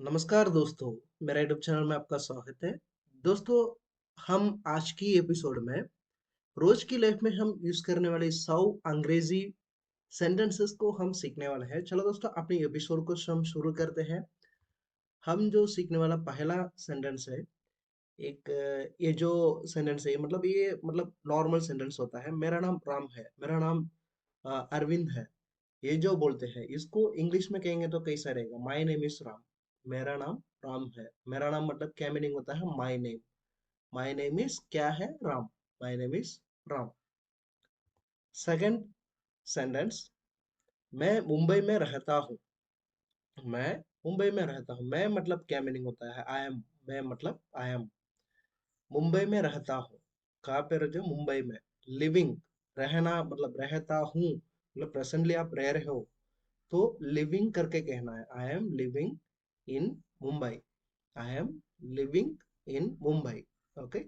नमस्कार दोस्तों, मेरा यूट्यूब चैनल में आपका स्वागत है। दोस्तों, हम आज की एपिसोड में रोज की लाइफ में हम यूज करने वाले 100 अंग्रेजी सेंटेंसेस को हम सीखने वाले हैं। चलो दोस्तों, अपनी एपिसोड को हम शुरू करते हैं। हम जो सीखने वाला पहला सेंटेंस है, ये जो सेंटेंस है मतलब ये मतलब नॉर्मल सेंटेंस होता है। मेरा नाम राम है, मेरा नाम अरविंद है। ये जो बोलते हैं इसको इंग्लिश में कहेंगे तो कैसा रहेगा? My name is Ram. मेरा नाम राम है। मेरा नाम मतलब क्या मीनिंग होता है? My name. My name is क्या है? Ram. My name is Ram. Second sentence, मैं मुंबई में रहता हूँ। मैं मुंबई में रहता हूँ। मैं मतलब क्या मीनिंग होता है? I M. मैं मतलब आई एम। मुंबई में रहता हूँ। कहाँ पे रहते हो? मुंबई में। लिविंग, रहना मतलब रहता हूँ मतलब प्रेजेंटली आप रह रहे हो तो लिविंग करके कहना है। I am living in Mumbai. I am living in Mumbai. Okay.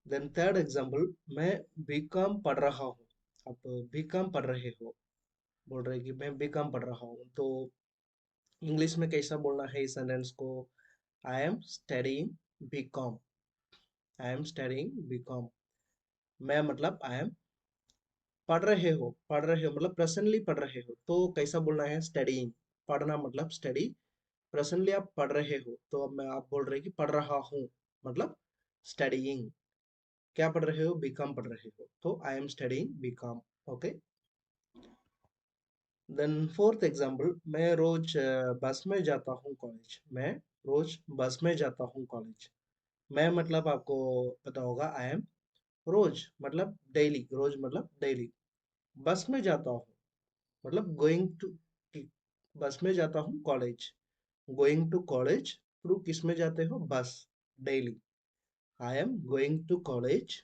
Then third example, मैं बीकॉम पढ़ रहा हूँ। आप बीकॉम पढ़ रहे हो, बोल रहे कि मैं बीकॉम पढ़ रहा हूँ तो इंग्लिश में कैसा बोलना है इस सेंटेंस को? I am studying BCom. I am studying BCom. मैं मतलब आई एम। पढ़ रहे हो मतलब प्रेजेंटली पढ़ रहे हो तो कैसा बोलना है? स्टडीइंग। पढ़ना मतलब स्टडी। प्रेजेंटली आप पढ़ रहे हो तो अब मैं आप बोल रहे कि पढ़ रहा हूँ मतलब स्टडीइंग। क्या पढ़ रहे हो? बीकॉम पढ़ रहे हो तो I am studying BCom. Okay. Then fourth example, मैं रोज बस में जाता हूँ कॉलेज। मैं रोज बस में जाता हूँ कॉलेज। मैं मतलब आपको पता होगा, आई एम। रोज मतलब डेली, रोज मतलब डेली। बस में जाता हूँ मतलब गोइंग टू। बस में जाता हूँ college. Going to college through किस में जाते हो? Bus. Daily. I am going to college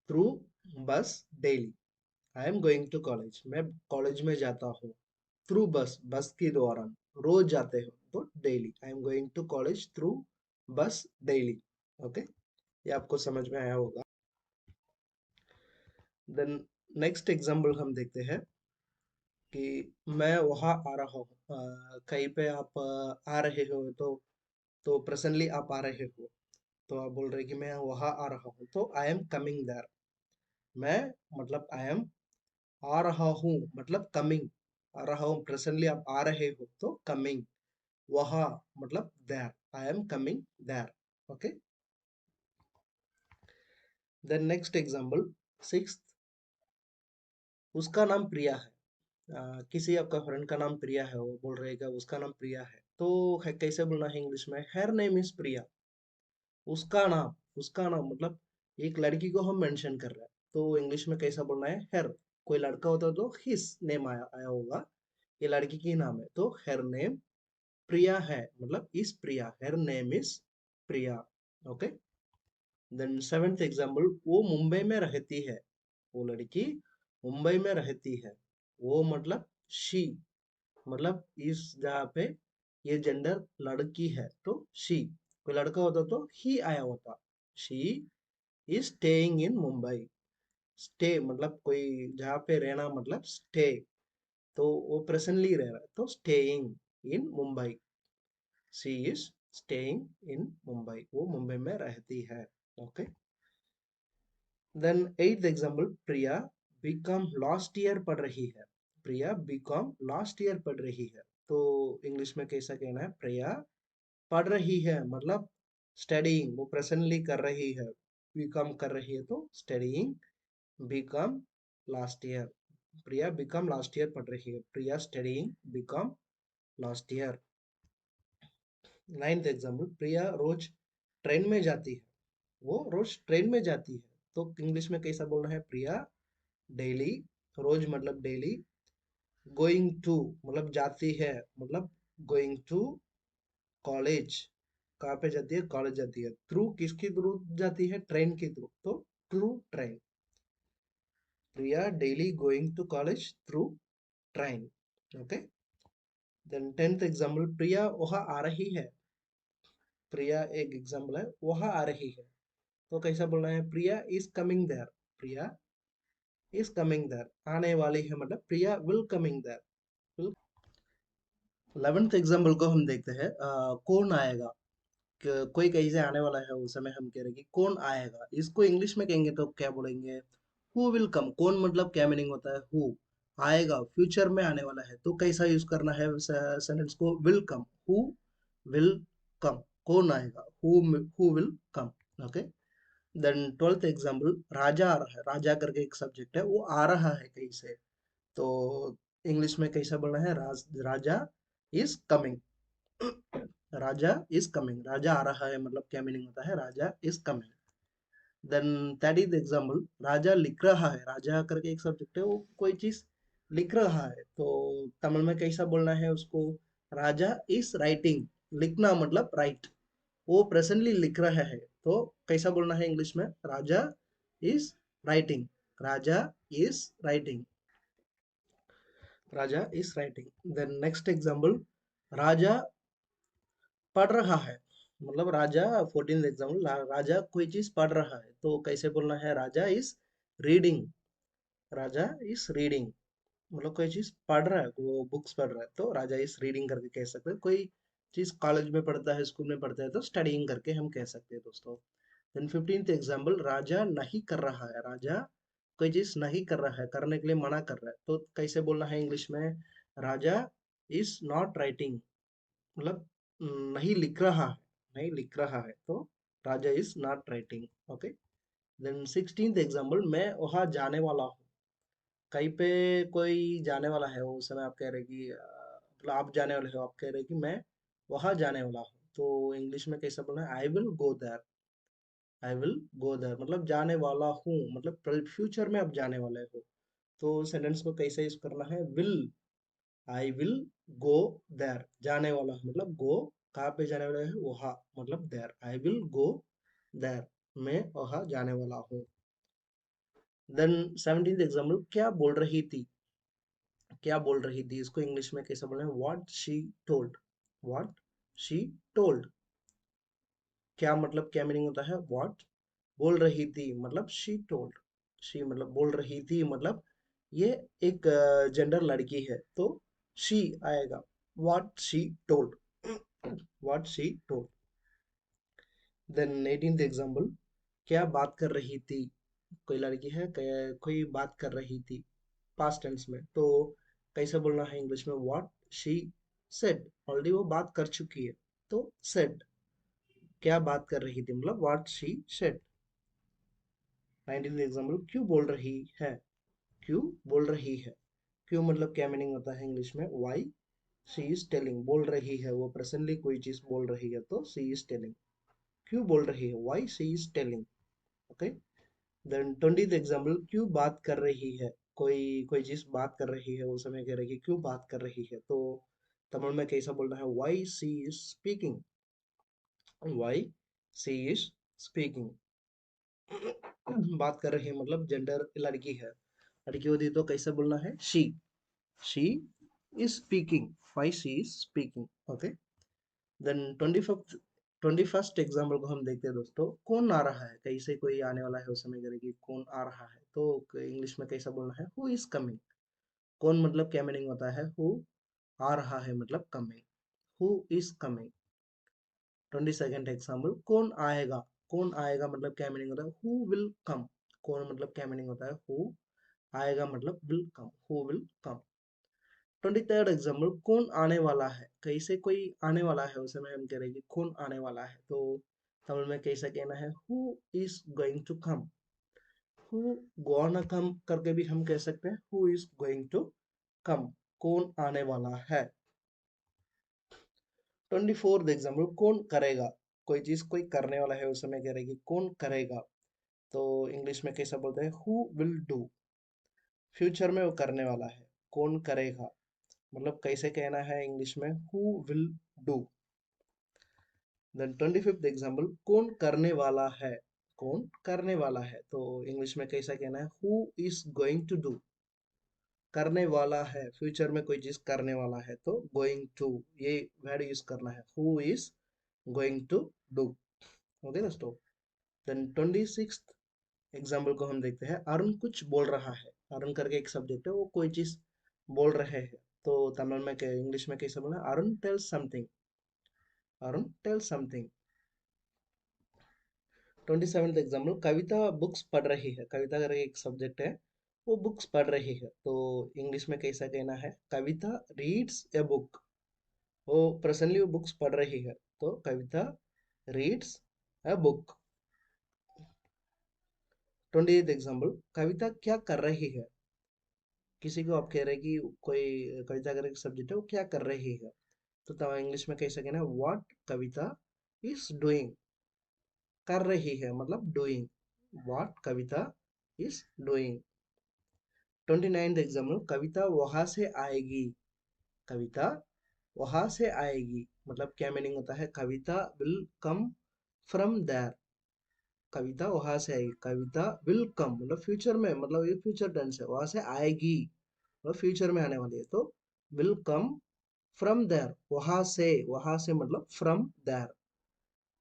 through bus daily. I am going to college, मैं कॉलेज में जाता हूँ थ्रू बस, बस के दौरान। रोज जाते हो तो daily. I am going to college through bus daily. Okay, ये आपको समझ में आया होगा। देन नेक्स्ट एग्जांपल हम देखते हैं कि मैं वहाँ आ रहा हूँ। कहीं पे आप आ रहे हो तो प्रेजेंटली आप आ रहे हो तो आप बोल रहे कि मैं वहाँ आ रहा हूँ तो आई एम कमिंग देयर। मैं मतलब आई एम। आ रहा हूँ मतलब कमिंग। आ रहा हूँ प्रेजेंटली आप आ रहे हो तो कमिंग। वहाँ मतलब there. I am coming there. Okay. Then next example, sixth, उसका नाम प्रिया है। किसी आपका फ्रेंड का नाम प्रिया है, वो बोल रहेगा उसका नाम प्रिया है तो कैसे बोलना है इंग्लिश में? हर नेम इज प्रिया। उसका नाम मतलब एक लड़की को हम मेंशन कर रहे हैं तो इंग्लिश में कैसा बोलना है? हर। कोई लड़का होता तो हिज नेम आया आया होगा। ये लड़की की नाम है तो हर नेम प्रिया है मतलब इस Priya. Her name is Priya. Okay. Then seventh example, वो मुंबई में रहती है। वो लड़की मुंबई में रहती है। वो मतलब शी। मतलब इस जगह पे ये जेंडर लड़की है तो शी। कोई लड़का होता तो ही आया होता। She is staying in Mumbai. Stay मतलब कोई जहाँ पे रहना मतलब स्टे। तो वो प्रेजेंटली रह रहा है तो staying in Mumbai. She is staying in Mumbai, वो मुंबई में रहती है। ओके। देन एट एग्जांपल, प्रिया बीकॉम लास्ट ईयर पढ़ रही है। प्रिया बीकॉम लास्ट ईयर पढ़ रही है तो इंग्लिश में कैसा कहना है? प्रिया पढ़ रही है मतलब स्टडीइंग, वो प्रेजेंटली कर रही है। बीकॉम कर रही है तो studying BCom last year. Priya BCom last year पढ़ रही है। Priya studying BCom last year. Ninth example, Priya रोज ट्रेन में जाती है। वो रोज ट्रेन में जाती है तो इंग्लिश में कैसा बोलना है? प्रिया डेली। रोज मतलब डेली। गोइंग टू मतलब जाती है मतलब गोइंग टू कॉलेज। कहाँ पे जाती है? कॉलेज जाती है। थ्रू किसके थ्रू जाती है? ट्रेन के थ्रू तो through train. Priya daily going to college through train. Okay. Then tenth example, Priya वहाँ आ रही है। प्रिया एक एग्जाम्पल है, वहाँ आ रही है तो कैसा बोलना है? Priya is coming there. Priya is coming there, आने वाली है मतलब Priya will coming there. Will. 11th example को हम देखते हैं। कौन आएगा, कोई कहीं से आने वाला है, उस समय हम कह रहे हैं कि कौन आएगा। इसको इंग्लिश में कहेंगे तो क्या बोलेंगे? Who will come. कौन मतलब क्या मीनिंग होता है? हु आएगा, फ्यूचर में आने वाला है, तो कैसा यूज करना है सेंटेंस को? Will come. Who will come, कौन आएगा? Who will come. Okay. Then 12th example, Raja आ रहा है। राजा करके एक सब्जेक्ट है, वो आ रहा है कहीं से, तो इंग्लिश में कैसा बोलना है? Raja is coming. Raja is coming, Raja आ रहा है मतलब क्या मीनिंग होता है? Raja is coming. Then that is example, Raja लिख रहा है। राजा करके एक सब्जेक्ट है, वो कोई चीज लिख रहा है, तो तमिल में कैसा बोलना है उसको? राजा इज राइटिंग। लिखना मतलब राइट, वो प्रेजेंटली लिख रहा है, तो कैसा बोलना है इंग्लिश में? Raja is writing. Raja is writing. Raja is writing. Then next example, Raja पढ़ रहा है। मतलब राजा, 14th एग्जाम्पल, राजा कोई चीज पढ़ रहा है, तो कैसे बोलना है? Raja is reading. Raja is reading, मतलब कोई चीज पढ़ रहा है, वो बुक्स पढ़ रहा है, तो राजा इज रीडिंग करके कह सकते हैं। कोई चीज कॉलेज में पढ़ता है, स्कूल में पढ़ता है, तो स्टडिंग करके हम कह सकते हैं दोस्तों। देन 15th एग्जाम्पल, राजा नहीं कर रहा है। राजा कोई चीज नहीं कर रहा है, करने के लिए मना कर रहा है, तो कैसे बोलना है इंग्लिश में? राजा इज नॉट राइटिंग, मतलब नहीं लिख रहा है। नहीं लिख रहा है, तो Raja is not writing. Okay. Then 16th example, मैं वहां जाने वाला हूँ। कहीं पे कोई जाने वाला है, उस समय आप कह रहे हैं कि मतलब आप जाने वाले हो, आप कह रहे हैं कि मैं वहां जाने वाला हूँ, तो इंग्लिश में कैसा बोलना है? I will go there. I will go there मतलब जाने वाला हूँ, मतलब फ्यूचर में आप जाने वाले हो, तो सेंटेंस को कैसे यूज करना है? Will. I will go there, जाने वाला हूँ, मतलब गो कहाँ पे जाने वाला है? वहाँ, मतलब there. I will go there, मैं वहाँ जाने वाला हूँ। देन 17th एग्जाम्पल, क्या बोल रही थी। क्या बोल रही थी, इसको इंग्लिश में कैसे बोलना है? What she told. What she told, क्या मतलब क्या मीनिंग होता है? व्हाट बोल रही थी मतलब शी टोल्ड। शी मतलब बोल रही थी, मतलब ये एक जेंडर लड़की है, तो शी आएगा। What she told. What she told. Then 18th example, क्या बात कर रही थी। कोई लड़की है, कोई बात कर रही थी, पास्ट टेंस में, तो कैसे बोलना है इंग्लिश में? What she said. ऑलरेडी वो बात कर चुकी है, तो सेड। क्या बात कर रही थी मतलब what she said. 19th example, क्यों बोल रही है। क्यों बोल रही है, क्यों मतलब क्या मीनिंग होता है इंग्लिश में? Y she is telling. बोल रही है, वो प्रेजेंटली कोई चीज बोल रही है, तो शी इज टेलिंग। क्यों बोल रही है, why she is telling. Okay. Then 20th example, क्यों बात कर रही है। कोई कोई चीज बात कर रही है, उस समय कह रही है कि क्यों बात कर रही है, तो तमिल में कैसा बोलना है? Why she is speaking. Why she is speaking. बात कर रही है मतलब जेंडर लड़की है, लड़की होती तो कैसे बोलना है? She is speaking. Why she is speaking. Okay. Then 21st example को हम देखते हैं दोस्तों। कौन आ रहा है, कैसे कोई आने वाला है, उस समय करेगी कौन आ रहा है, तो इंग्लिश में कैसा बोलना है? Who is coming. कौन मतलब क्या मीनिंग होता है? हु आ रहा है मतलब coming. Who is coming. 22nd example, कौन आएगा। कौन आएगा मतलब क्या मीनिंग होता है? Who will come. कौन मतलब क्या मीनिंग होता है? हु आएगा मतलब will come. Who will come. 23rd example, कौन आने वाला है। कैसे कोई आने वाला है, उस समय हम कह रहे हैं कि कौन आने वाला है, तो तमिल में कैसा कहना है? Who is going to come. Who gonna come करके भी हम कह सकते हैं who is going to come, कौन आने वाला है। 24th एग्जाम्पल, कौन करेगा। कोई चीज कोई करने वाला है, उस समय कह रहे हैं कि कौन करेगा, तो इंग्लिश में कैसा बोलते हैं? Who will do. फ्यूचर में वो करने वाला है, कौन करेगा, मतलब कैसे कहना है इंग्लिश में? Who will do. Then 25th example, कौन करने वाला है। कौन करने वाला है, तो इंग्लिश में कैसा कहना है? Who is going to do. करने वाला है, फ्यूचर में कोई चीज करने वाला है, तो गोइंग टू, ये वर्ड यूज करना है। Who is going to do. Okay दोस्तों। देन 26th एग्जाम्पल को हम देखते हैं। अरुण कुछ बोल रहा है। अरुण करके एक सब्जेक्ट है, वो कोई चीज बोल रहे हैं, तो तमिल में इंग्लिश में कैसे बोला, Arun tells something, Arun tells something. 27th example, Kavita books पढ़ रही है। कविता करके एक सब्जेक्ट है, वो बुक्स पढ़ रही है, तो इंग्लिश में कैसा कहना है, कविता रीड्स ए बुक। वो प्रेजेंटली वो बुक्स पढ़ रही है, तो Kavita reads a book. 28th example, Kavita क्या कर रही है। किसी को आप कह रहे हैं कि कोई कविता करके सब्जेक्ट है, वो क्या कर रही है, तो तब इंग्लिश में कैसा कहना है, व्हाट कविता इज डूइंग। कर रही है मतलब doing, what Kavita is doing. 29th example, Kavita वहां से आएगी। कविता वहां से आएगी मतलब क्या मीनिंग होता है, कविता विल कम फ्रॉम देयर। कविता वहां से आएगी, कविता विल कम मतलब फ्यूचर में, मतलब ये फ्यूचर टेंस है, वहां से आएगी मतलब फ्यूचर में आने वाली है, तो विल कम फ्रॉम देयर, वहां से मतलब फ्रॉम देयर।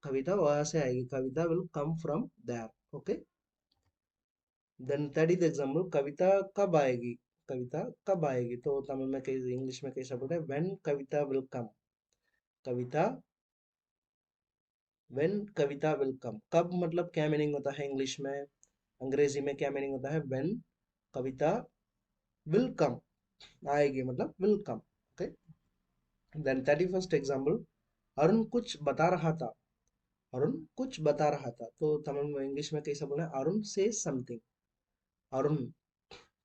कविता वहां से आएगी, Kavita will come from there. Okay. Then 30th example, Kavita कब आएगी। कविता कब आएगी, तो तमिल में कैसे, इंग्लिश में कैसा बोलते हैं, when Kavita will come. Kavita when Kavita will कम, कब मतलब क्या मीनिंग होता है इंग्लिश में, अंग्रेजी में क्या मीनिंग होता है, व्हेन कविता विल कम, आएगी मतलब will come. Okay. Then 31st example, Arun कुछ बता रहा था। अरुण कुछ बता रहा था, तो तमिल में इंग्लिश में कैसा बोला, अरुण से समथिंग। अरुण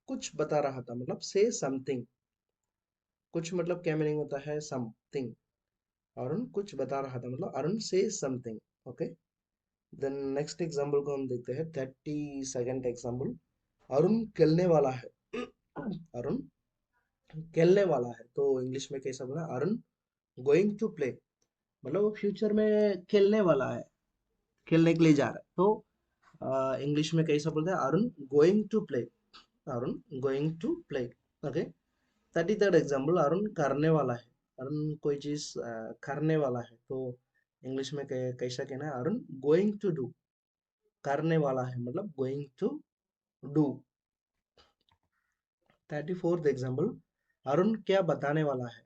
कुछ बता रहा था मतलब से समथिंग। कुछ मतलब क्या मीनिंग होता है, समथिंग। अरुण कुछ बता रहा था मतलब अरुण से something. Okay. Then next example को हम देखते हैं, 32nd एग्जांपल, अरुण खेलने वाला है। अरुण खेलने वाला है, तो इंग्लिश में कैसा बोला, अरुण गोइंग टू प्ले, मतलब वो फ्यूचर में खेलने वाला है, खेलने के लिए जा रहा है, तो इंग्लिश में कैसा बोलते हैं, Arun going to play. Arun going to play. Okay. 33rd example, Arun करने वाला है। अरुण कोई चीज करने वाला है, तो इंग्लिश में कैसा कहना है, अरुण गोइंग टू डू। करने वाला है मतलब going to do. 34th example, Arun क्या बताने वाला है।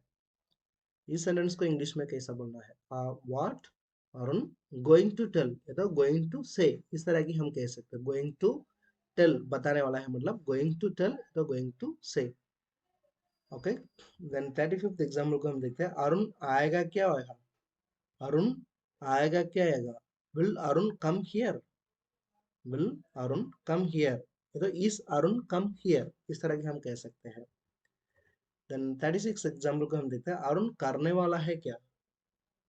इस सेंटेंस को इंग्लिश में कैसा बोलना है, what Arun going to tell, या तो गोइंग टू से, इस तरह की हम कह सकते हैं, गोइंग टू टेल बताने वाला है मतलब गोइंग टू टेल, तो गोइंग टू से। ओके। देन 35th एग्जाम्पल को हम देखते हैं, अरुण आएगा क्या आएगा। अरुण आएगा क्या आएगा, will Arun come here. Will Arun come here, तो इस अरुण कम हियर, इस तरह की हम कह सकते हैं। देन 36 एग्जाम्पल को हम देखते हैं, अरुण करने वाला है क्या।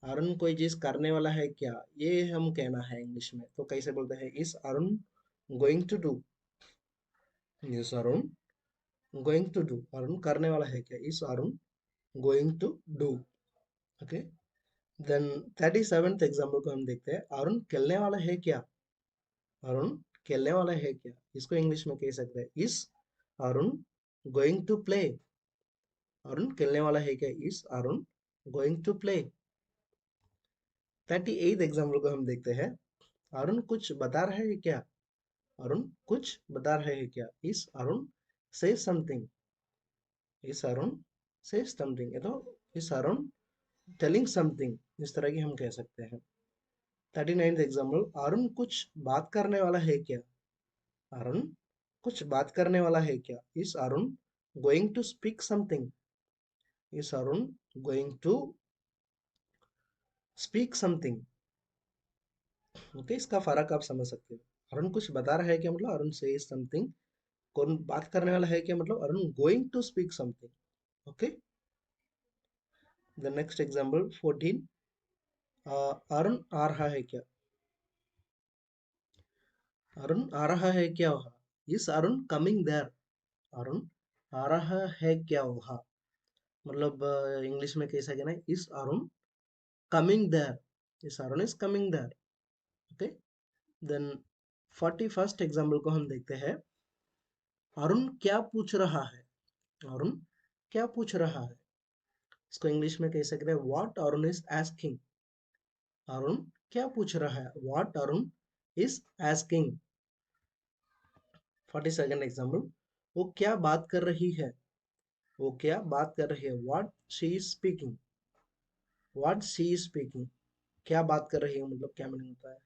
अरुण कोई चीज करने वाला है क्या, ये हम कहना है इंग्लिश में, तो कैसे बोलते हैं, is Arun going to do. Is Arun going to do, Arun करने वाला है क्या, is Arun going to do. Okay. Then 37th example को हम देखते हैं, अरुण खेलने वाला है क्या। अरुण खेलने वाला है क्या, इसको इंग्लिश में कह सकते हैं, is Arun going to play. Arun खेलने वाला है क्या, is Arun going to play. 38th example को हम देखते हैं, अरुण कुछ बता रहे हैं क्या। अरुण कुछ बता रहे हैं क्या, इस अरुण से समथिंग। इस अरुण से समथिंग, तो इस अरुण टेलिंग समथिंग, इस तरह की हम कह सकते हैं। 39th एग्जाम्पल, अरुण कुछ बात करने वाला है क्या। अरुण कुछ बात करने वाला है क्या, is Arun going to speak something. Is Arun going to speak something. Okay, इसका फर्क आप समझ सकते हो। अरुण कुछ बता रहा है क्या मतलब अरुण से समथिंग, कौन बात करने वाला है क्या मतलब Arun going to speak something. Okay. The next example 14, Arun आ रहा है क्या। अरुण आ रहा है क्या वहाँ, इस अरुण कमिंग देयर। अरुण आ रहा है क्या वहाँ, मतलब इंग्लिश में कैसा कहना है, इस Arun coming there. Is Arun is coming there. Okay. Then 41st example को हम देखते हैं, अरुण क्या पूछ रहा है। अरुण क्या पूछ रहा है, इसको इंग्लिश में कह सकते हैं, what Arun is asking. Arun क्या पूछ रहा है, what Arun is asking. 42nd example, वो क्या बात कर रही है। वो क्या बात कर रही है, what she is speaking. What she is speaking, क्या बात कर रही है, मतलब क्या मीनिंग होता है,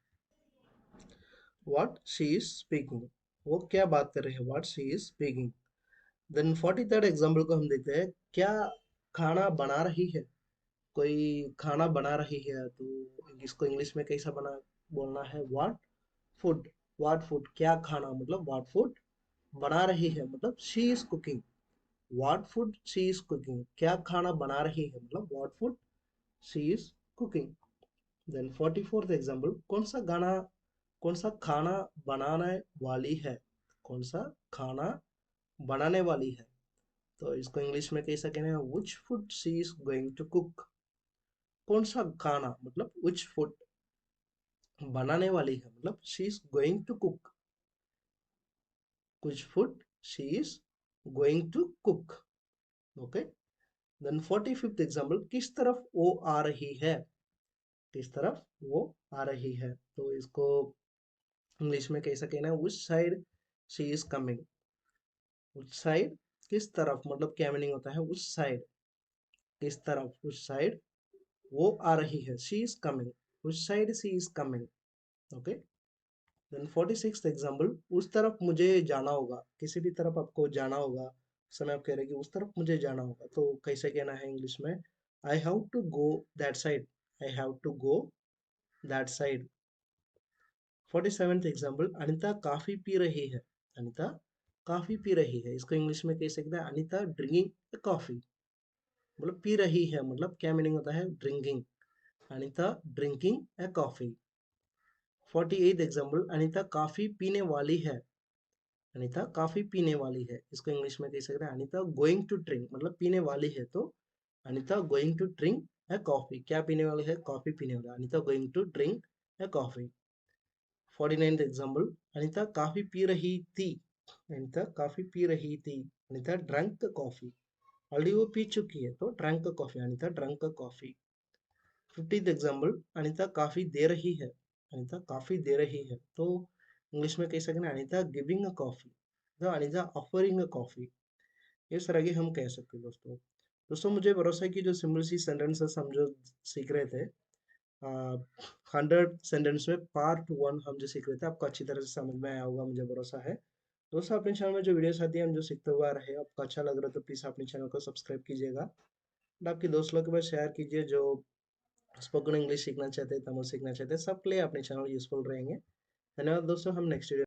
व्हाट शी इज स्पीकिंग, वो क्या बात कर रही है, what she is speaking. Then 43rd example को हम देखते हैं, क्या खाना बना रही है। कोई खाना बना रही है तो इसको इंग्लिश में कैसा बना बोलना है, व्हाट फूड। व्हाट फूड, क्या खाना मतलब व्हाट फूड बना रही है, मतलब she is cooking. What food she is cooking, क्या खाना बना रही है मतलब what food she is cooking. Then 44th example, कौन सा खाना बनाने वाली है। कौन सा खाना बनाने वाली है, तो इसको इंग्लिश में कैसा कहना है, which food she is going to cook. कौन सा खाना मतलब विच फूड, बनाने वाली है मतलब she is going to cook, कुछ food she is going to cook. Okay. Then 45th example, किस तरफ वो आ रही है। किस तरफ वो आ रही है, तो इसको इंग्लिश में कैसा कहना है, which side she is coming। which side, किस तरफ मतलब क्या मीनिंग होता है, which side, किस तरफ, which side वो आ रही है, she is coming, which side she is coming। Okay. Then 46th example, उस तरफ मुझे जाना होगा, किसी भी तरफ आपको जाना होगा, उस समय आप कह रहे हैं कि उस तरफ मुझे जाना होगा, तो कैसे कहना है इंग्लिश में, I have to go that side. I have to go that side. 47th example, Anita coffee पी रही है। अनीता काफी पी रही है, इसको इंग्लिश में कह सकते हैं, अनीता ड्रिंकिंग कॉफी। मतलब पी रही है मतलब क्या मीनिंग होता है, ड्रिंकिंग। अनीता ड्रिंकिंग ए कॉफी। 48th एग्जाम्पल, अनीता काफी पीने वाली है। अनीता काफी पीने वाली है, इसको इंग्लिश में कह सकते हैं, अनीता गोइंग टू ड्रिंक, मतलब पीने वाली है, तो Anita going to drink a coffee, क्या पीने वाली है, कॉफी पीने वाली, Anita going to drink a coffee. 49th example, Anita coffee पी रही थी। अनीता काफी पी रही थी, अनीता ड्रंक कॉफी, ऑलरेडी वो पी चुकी है, तो drunk coffee, Anita drunk coffee. 50th example, Anita coffee दे रही है। अनीता काफी दे रही है, तो इंग्लिश में कह सकते हैं, अनीता गिविंग अ कॉफी, तो अनीता ऑफरिंग अ कॉफी। इस तरह की हम कह सकते हैं दोस्तों। दोस्तों मुझे भरोसा है कि जो सिंपल सी सेंटेंसेस हम जो सीख रहे थे, 100 सेंटेंस में पार्ट 1 हम जो सीख रहे थे, आपको अच्छी तरह से समझ में आया होगा, मुझे भरोसा है। दोस्तों अपने चैनल में जो वीडियोस आती है हम जो सीखते हुए आ रहे हैं, आपको अच्छा लग रहा है तो प्लीज़ अपने चैनल को सब्सक्राइब कीजिएगा और आपके दोस्त लोग के पास शेयर कीजिए, जो स्पोकन इंग्लिश सीखना चाहते हैं, तमिल सीखना चाहते हैं, सबके लिए अपने चैनल यूजफुल रहेंगे। धन्यवाद दोस्तों, हम नेक्स्ट वीडियो